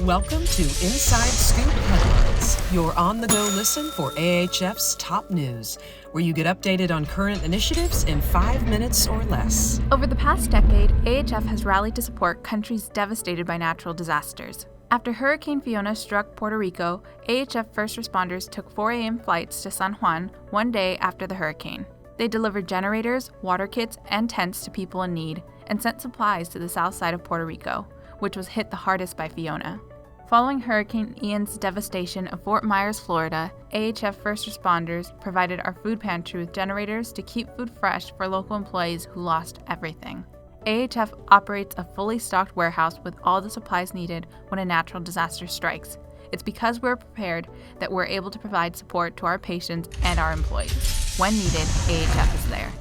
Welcome to Inside Scoop Headlines, your on-the-go listen for AHF's top news, where you get updated on current initiatives in 5 minutes or less. Over the past decade, AHF has rallied to support countries devastated by natural disasters. After Hurricane Fiona struck Puerto Rico, AHF first responders took 4 a.m. flights to San Juan one day after the hurricane. They delivered generators, water kits, and tents to people in need, and sent supplies to the south side of Puerto Rico, which was hit the hardest by Fiona. Following Hurricane Ian's devastation of Fort Myers, Florida, AHF first responders provided our food pantry with generators to keep food fresh for local employees who lost everything. AHF operates a fully stocked warehouse with all the supplies needed when a natural disaster strikes. It's because we're prepared that we're able to provide support to our patients and our employees. When needed, AHF is there.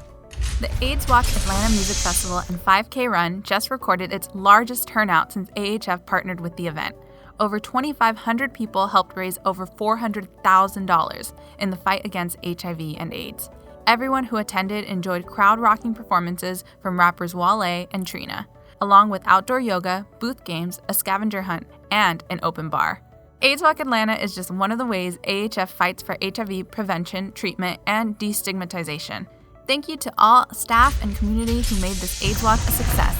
The AIDS Walk Atlanta Music Festival and 5K Run just recorded its largest turnout since AHF partnered with the event. Over 2,500 people helped raise over $400,000 in the fight against HIV and AIDS. Everyone who attended enjoyed crowd-rocking performances from rappers Wale and Trina, along with outdoor yoga, booth games, a scavenger hunt, and an open bar. AIDS Walk Atlanta is just one of the ways AHF fights for HIV prevention, treatment, and destigmatization. Thank you to all staff and community who made this AIDS Walk a success.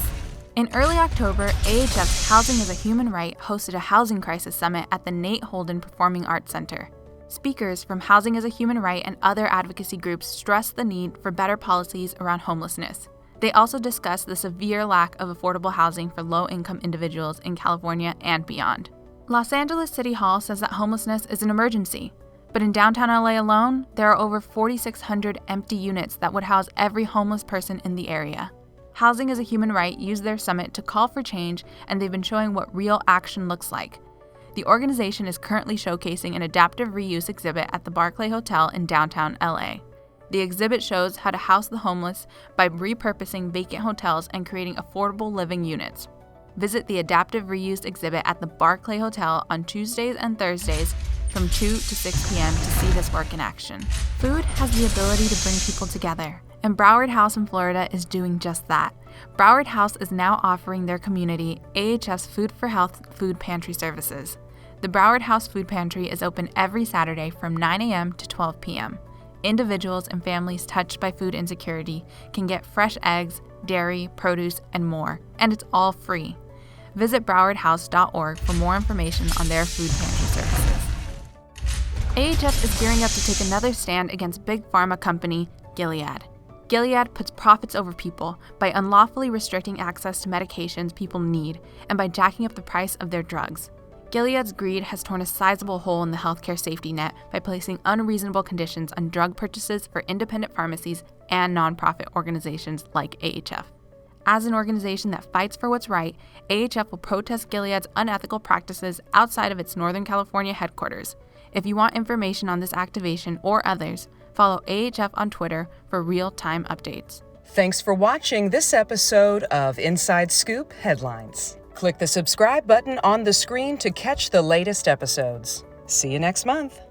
In early October, AHF's Housing is a Human Right hosted a housing crisis summit at the Nate Holden Performing Arts Center. Speakers from Housing is a Human Right and other advocacy groups stressed the need for better policies around homelessness. They also discussed the severe lack of affordable housing for low-income individuals in California and beyond. Los Angeles City Hall says that homelessness is an emergency, but in downtown LA alone, there are over 4,600 empty units that would house every homeless person in the area. Housing is a Human Right used their summit to call for change, and they've been showing what real action looks like. The organization is currently showcasing an adaptive reuse exhibit at the Barclay Hotel in downtown LA. The exhibit shows how to house the homeless by repurposing vacant hotels and creating affordable living units. Visit the adaptive reuse exhibit at the Barclay Hotel on Tuesdays and Thursdays from 2 to 6 p.m. to see this work in action. Food has the ability to bring people together, and Broward House in Florida is doing just that. Broward House is now offering their community AHF's Food for Health food pantry services. The Broward House Food Pantry is open every Saturday from 9 a.m. to 12 p.m. Individuals and families touched by food insecurity can get fresh eggs, dairy, produce, and more, and it's all free. Visit browardhouse.org for more information on their food pantry services. AHF is gearing up to take another stand against big pharma company Gilead. Gilead puts profits over people by unlawfully restricting access to medications people need and by jacking up the price of their drugs. Gilead's greed has torn a sizable hole in the healthcare safety net by placing unreasonable conditions on drug purchases for independent pharmacies and nonprofit organizations like AHF. As an organization that fights for what's right, AHF will protest Gilead's unethical practices outside of its Northern California headquarters. If you want information on this activation or others, follow AHF on Twitter for real-time updates. Thanks for watching this episode of Inside Scoop Headlines. Click the subscribe button on the screen to catch the latest episodes. See you next month.